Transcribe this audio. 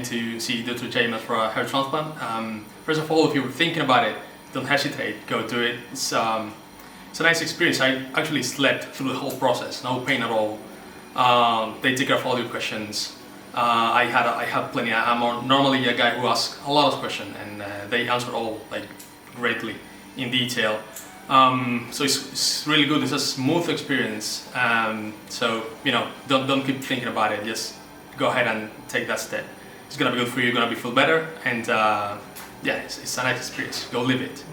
came to see Dr. Caymaz for a hair transplant. First of all, if you're thinking about it, don't hesitate, go do it. It's a nice experience. I actually slept through the whole process, no pain at all. They take care of all your questions. I had plenty. I'm normally a guy who asks a lot of questions, and they answer all like greatly in detail. So it's really good. It's a smooth experience. So don't keep thinking about it. Just go ahead and take that step. It's gonna be good for you. You're gonna feel better, and yeah, it's a nice experience. Go live it.